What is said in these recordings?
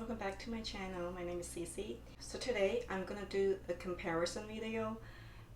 welcome back to my channel. My name is Cece. So today I'm gonna do a comparison video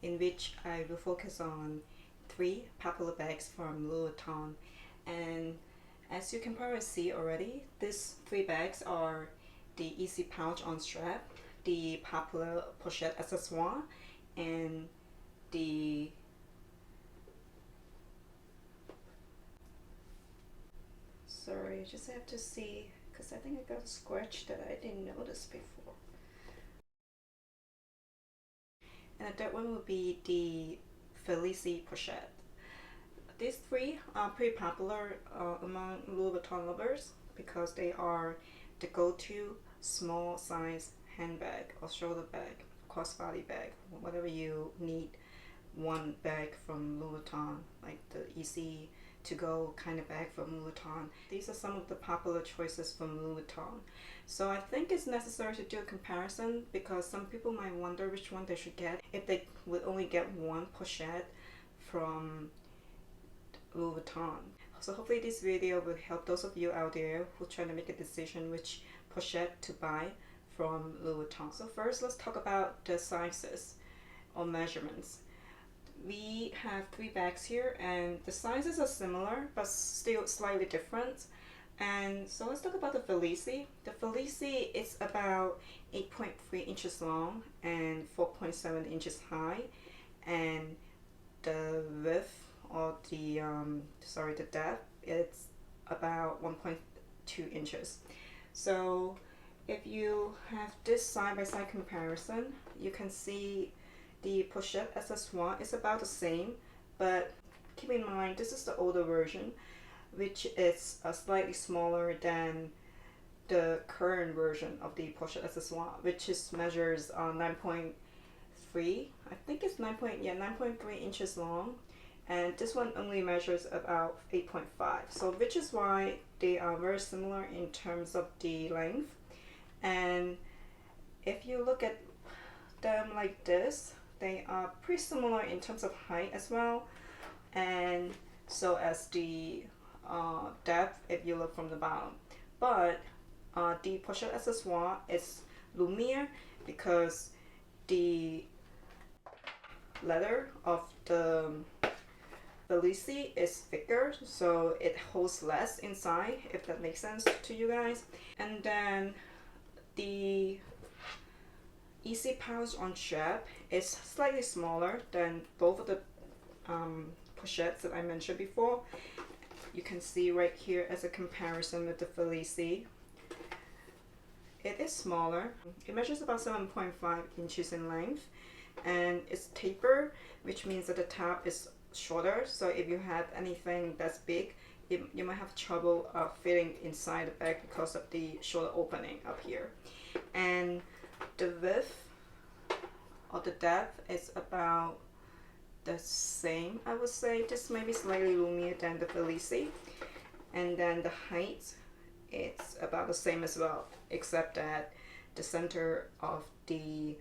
in which I will focus on 3 popular bags from Louis Vuitton. And as you can probably see already, these 3 bags are the Easy Pouch on Strap, the popular Pochette Accessoires, and the sorry, I just have to see because I think I got a scratch that I didn't notice before. And the third one will be the Felicie Pochette. These 3 are pretty popular among Louis Vuitton lovers because they are the go-to small size handbag or shoulder bag, crossbody bag, whatever you need. One bag from Louis Vuitton, like the easy to go kind of bag from Louis Vuitton. These are some of the popular choices from Louis Vuitton. So I think it's necessary to do a comparison because some people might wonder which one they should get if they would only get one pochette from Louis Vuitton. So hopefully this video will help those of you out there who are trying to make a decision which pochette to buy from Louis Vuitton. So first let's talk about the sizes or measurements. We have 3 bags here and the sizes are similar but still slightly different. And so let's talk about the Felicie. The Felicie is about 8.3 inches long and 4.7 inches high, and the width or the the depth it's about 1.2 inches. So if you have this side-by-side comparison, you can see the Pochette Accessoire is about the same, but keep in mind this is the older version, which is slightly smaller than the current version of the Pochette Accessoire, which is measures 9.3. I think it's 9.3 inches long, and this one only measures about 8.5. So which is why they are very similar in terms of the length. And if you look at them like this, they are pretty similar in terms of height as well, and so as the depth if you look from the bottom. But the Pochette Accessoire is loomier because the leather of the Felicie is thicker, so it holds less inside, if that makes sense to you guys. And then the Easy Pouch on Strap is slightly smaller than both of the pochettes that I mentioned before. You can see right here as a comparison with the Felicie. It is smaller. It measures about 7.5 inches in length, and it's tapered, which means that the top is shorter. So if you have anything that's big, you might have trouble fitting inside the bag because of the shorter opening up here. And the width or the depth is about the same, I would say. This may be slightly roomier than the Felicie. And then the height, it's about the same as well, except that the center of the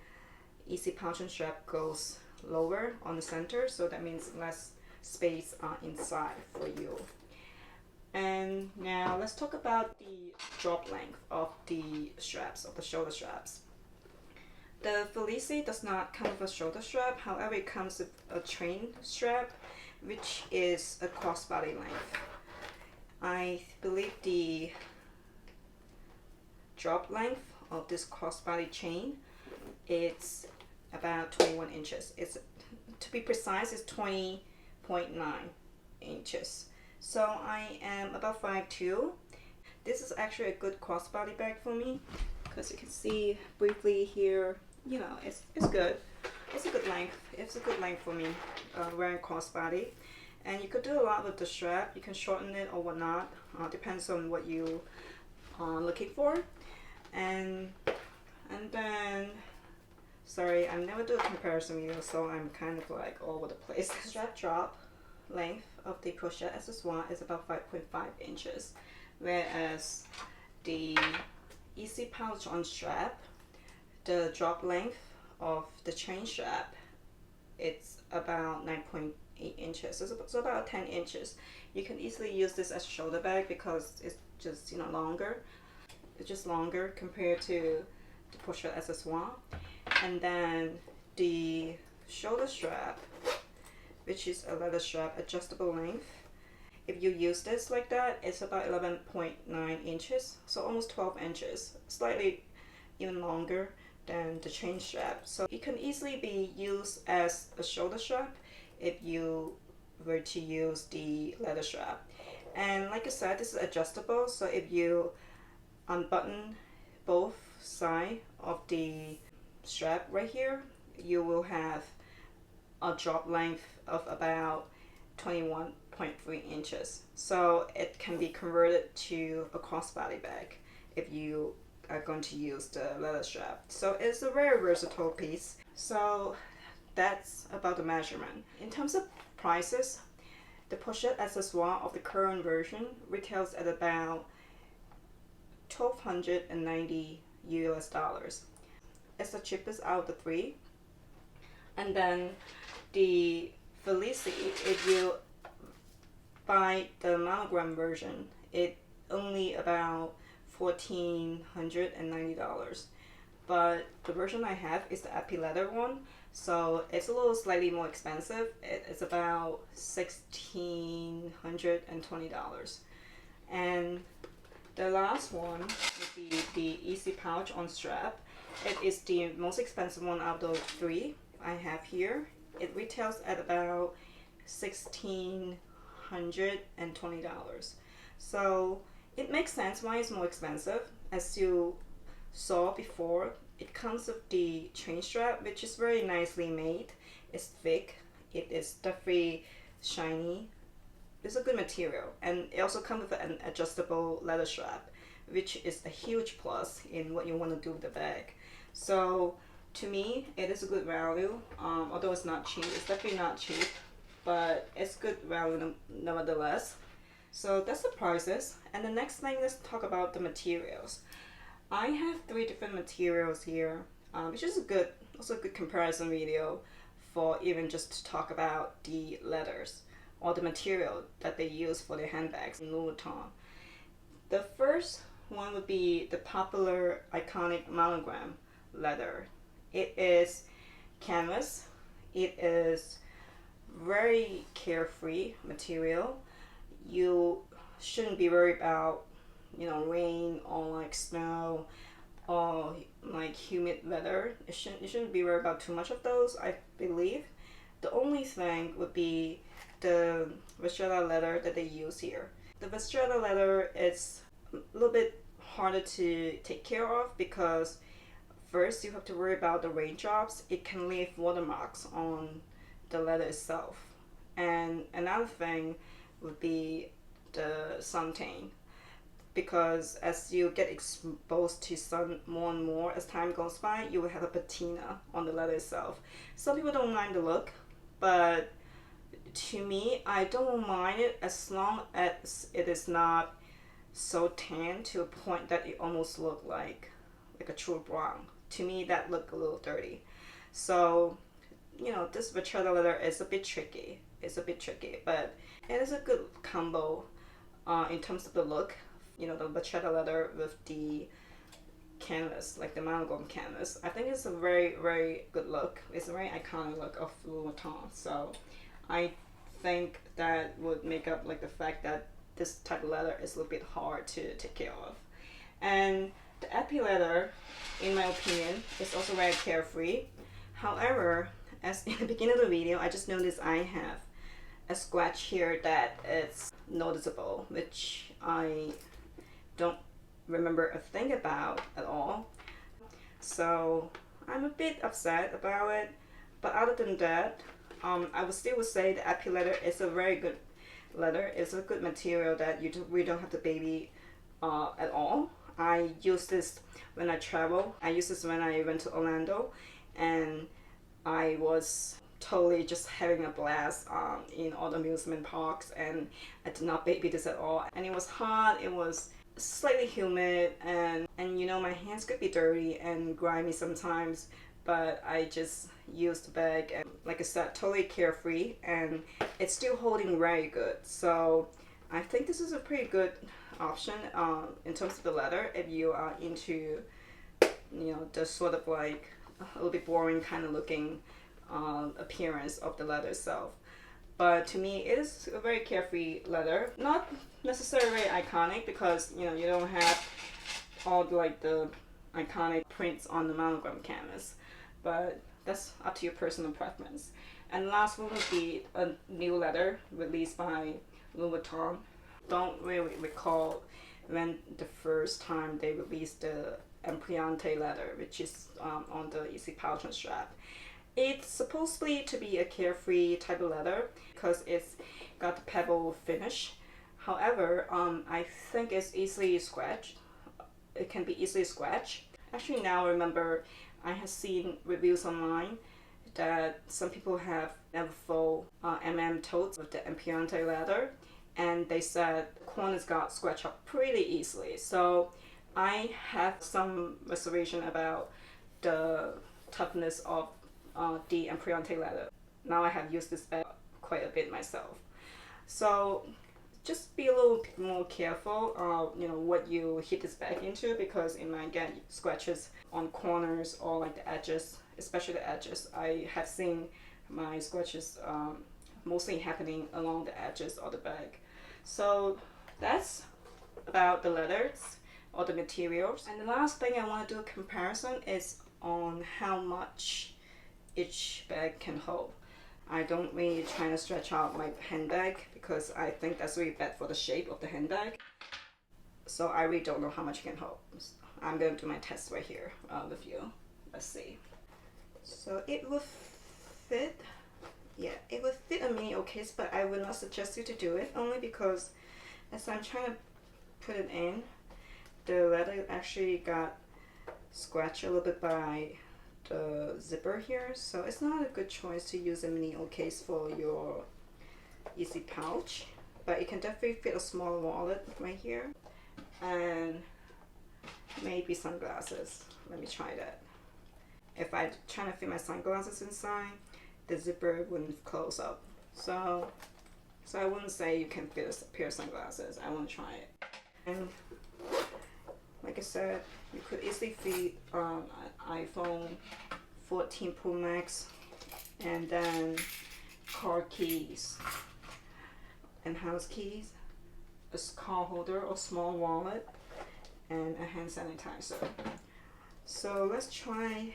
Easy Pouch and Strap goes lower on the center, so that means less space inside for you. And now let's talk about the drop length of the straps, of the shoulder straps. The Felicie does not come with a shoulder strap, however it comes with a chain strap, which is a crossbody length. I believe the drop length of this crossbody chain it's about 21 inches. It's, to be precise, it's 20.9 inches. So I am about 5'2". This is actually a good crossbody bag for me because you can see briefly here, you know, it's good. It's a good length. It's a good length for me wearing crossbody. And you could do a lot with the strap. You can shorten it or whatnot. Depends on what you are looking for. And then, sorry, I never do a comparison video, so I'm kind of like all over the place. The strap drop length of the Pochette Accessoire is about 5.5 inches, whereas the Easy Pouch on Strap, the drop length of the chain strap, it's about 9.8 inches. So about 10 inches. You can easily use this as a shoulder bag because it's just, you know, longer. It's just longer compared to the Pochette Accessoires. And then the shoulder strap, which is a leather strap, adjustable length. If you use this like that, it's about 11.9 inches, so almost 12 inches, slightly even longer than the chain strap. So it can easily be used as a shoulder strap if you were to use the leather strap. And like I said, this is adjustable, so if you unbutton both sides of the strap right here, you will have a drop length of about 21.3 inches. So it can be converted to a crossbody bag if you are going to use the leather strap. So it's a very versatile piece. So that's about the measurement. In terms of prices, the Pochette Accessoire of the current version retails at about $1,290 US. It's the cheapest out of the three. And then the Felicie, if you buy the monogram version, it only about $1,490. But the version I have is the epi leather one, so it's a little slightly more expensive. It's about $1,620. And the last one would be the easy pouch on strap. It is the most expensive one out of those three I have here. It retails at about $1,620. So it makes sense why it's more expensive. As you saw before, it comes with the chain strap, which is very nicely made. It's thick, it is definitely shiny. It's a good material, and it also comes with an adjustable leather strap, which is a huge plus in what you want to do with the bag. So to me, it is a good value. Although it's not cheap, it's definitely not cheap, but it's good value nevertheless. So that's the prices. And the next thing, let's talk about the materials. I have 3 different materials here, which is also a good comparison video for even just to talk about the leathers or the material that they use for their handbags in Louis Vuitton. The first one would be the popular iconic monogram leather. It is canvas. It is very carefree material. You shouldn't be worried about rain or like snow or like humid weather. You shouldn't be worried about too much of those, I believe. The only thing would be the Vachetta leather that they use here. The Vachetta leather is a little bit harder to take care of because first you have to worry about the raindrops. It can leave watermarks on the leather itself. And another thing would be the suntan, because as you get exposed to sun more and more as time goes by, you will have a patina on the leather itself. Some people don't mind the look, but to me, I don't mind it as long as it is not so tan to a point that it almost look like a true brown. To me, that look a little dirty. So this Vachetta leather is a bit tricky. It's a bit tricky, but it is a good combo in terms of the look. The Vachetta leather with the canvas, like the monogram canvas. I think it's a very, very good look. It's a very iconic look of Louis Vuitton. So I think that would make up like the fact that this type of leather is a little bit hard to take care of. And the epi leather, in my opinion, is also very carefree. However, as in the beginning of the video, I just noticed I have a scratch here that is noticeable, which I don't remember a thing about at all. So I'm a bit upset about it, but other than that, I would still say the epi leather is a very good leather. It's a good material that we don't have to baby at all. I use this when I travel. I use this when I went to Orlando, and I was totally just having a blast in all the amusement parks, and I did not baby this at all. And it was hot, it was slightly humid, and my hands could be dirty and grimy sometimes, but I just used the bag, and like I said, totally carefree, and it's still holding very good. So I think this is a pretty good option in terms of the leather if you are into, you know, the sort of like a little bit boring kind of looking appearance of the leather itself. But to me, it is a very carefree leather. Not necessarily very iconic because, you know, you don't have all like the iconic prints on the monogram canvas. But that's up to your personal preference. And last one would be a new leather released by Louis Vuitton. Don't really recall when the first time they released the Empriante leather, which is on the easy pouch and strap. It's supposedly to be a carefree type of leather because it's got the pebble finish. However, I think it's easily scratched. It can be easily scratched. Actually, now I remember I have seen reviews online that some people have never full totes with the Empriante leather, and they said corners got scratched up pretty easily. So I have some reservation about the toughness of the Empriante leather. Now I have used this bag quite a bit myself. So just be a little bit more careful, you know, what you hit this bag into, because it might get scratches on corners or like the edges, especially the edges. I have seen my scratches mostly happening along the edges of the bag. So that's about the leathers or the materials. And the last thing I want to do a comparison is on how much each bag can hold. I don't really try to stretch out my handbag because I think that's really bad for the shape of the handbag. So I really don't know how much it can hold. I'm going to do my test right here with you. Let's see. So it will fit. Yeah, it will fit a mini case, but I would not suggest you to do it only because as I'm trying to put it in, the leather actually got scratched a little bit by the zipper here, so it's not a good choice to use a mini case for your easy pouch, but it can definitely fit a small wallet right here and maybe sunglasses. Let me try that. If I try to fit my sunglasses inside, the zipper wouldn't close up, so I wouldn't say you can fit a pair of sunglasses. I want to try it. And like I said, you could easily fit an iPhone 14 Pro Max, and then car keys and house keys, a car holder or small wallet, and a hand sanitizer. So let's try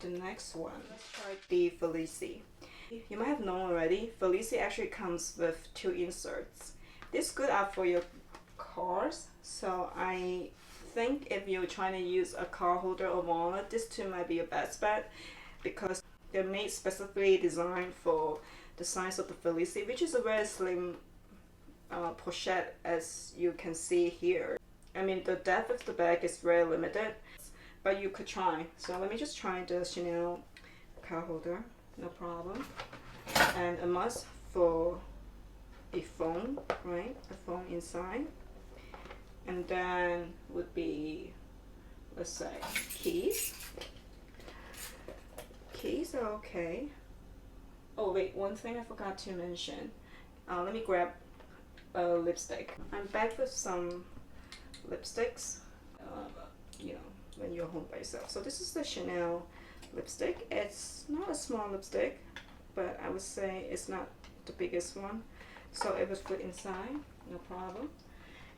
the next one. Let's try the Felicie. You might have known already, Felicie actually comes with 2 inserts. This is good out for your cars, so I think if you're trying to use a car holder or wallet, this two might be a best bet because they're made specifically designed for the size of the Felicie, which is a very slim pochette, as you can see here. I mean, the depth of the bag is very limited, but you could try. So let me just try the Chanel car holder, no problem. And a must for a phone, right? A phone inside. And then would be, let's say, keys. Keys are okay. Oh wait, one thing I forgot to mention. Let me grab a lipstick. I'm back with some lipsticks, you know, when you're home by yourself. So this is the Chanel lipstick. It's not a small lipstick, but I would say it's not the biggest one. So it was put inside, no problem.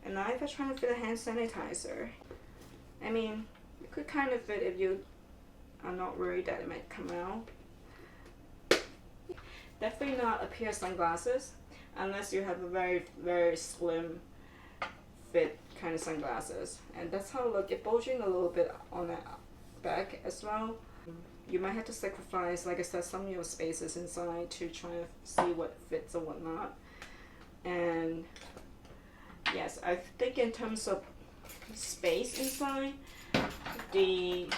And now if I try to fit a hand sanitizer, I mean, it could kind of fit if you are not worried that it might come out. Definitely not a pair of sunglasses unless you have a very, very slim fit kind of sunglasses. And that's how look, it bulging a little bit on the back as well. You might have to sacrifice, like I said, some of your spaces inside to try to see what fits or what not. And yes, I think in terms of space inside, the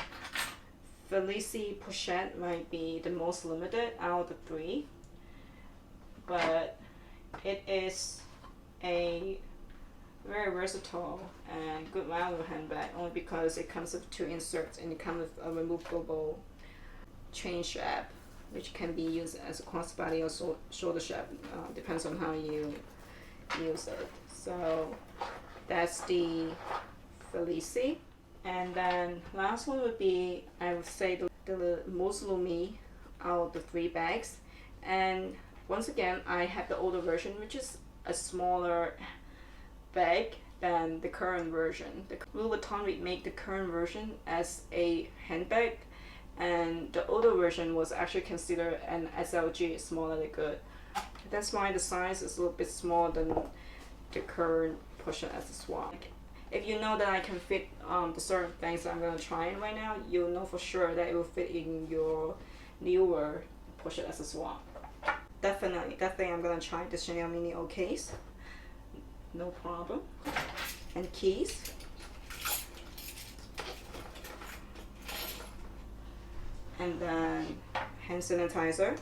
Felicie Pochette might be the most limited out of the 3, but it is a very versatile and good value handbag only because it comes with 2 inserts and it comes with a removable chain strap, which can be used as a crossbody or shoulder strap, depends on how you use it. So That's the Felicie. And then last one would be, I would say, the most Lumi out of the 3 bags. And once again, I have the older version, which is a smaller bag than the current version. The Louis Vuitton would make the current version as a handbag, and the older version was actually considered an SLG, smaller than good. That's why the size is a little bit smaller than the current Pochette Accessoires. If you know that I can fit the certain things that I'm going to try in right now, you'll know for sure that it will fit in your newer Pochette Accessoires. Definitely I'm going to try the Chanel Mini O case. No problem. And keys. And then hand sanitizer.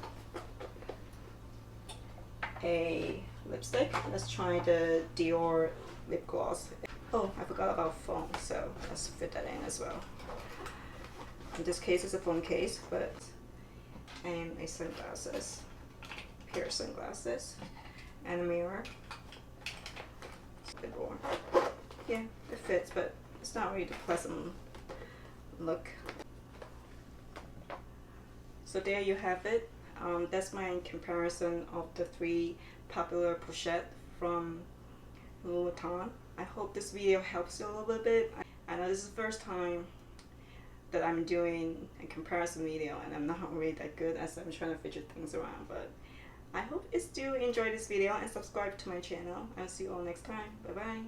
A lipstick. Let's try the Dior lip gloss. Oh, I forgot about phone, so let's fit that in as well. In this case, it's a phone case, and a sunglasses, pair of sunglasses, and a mirror. A bit more. Yeah, it fits, but it's not really the pleasant look. So there you have it. That's my comparison of the 3 popular pochettes from Louis Vuitton. I hope this video helps you a little bit. I know this is the first time that I'm doing a comparison video, and I'm not really that good as I'm trying to fidget things around, but I hope you still enjoy this video and subscribe to my channel. I'll see you all next time. Bye bye.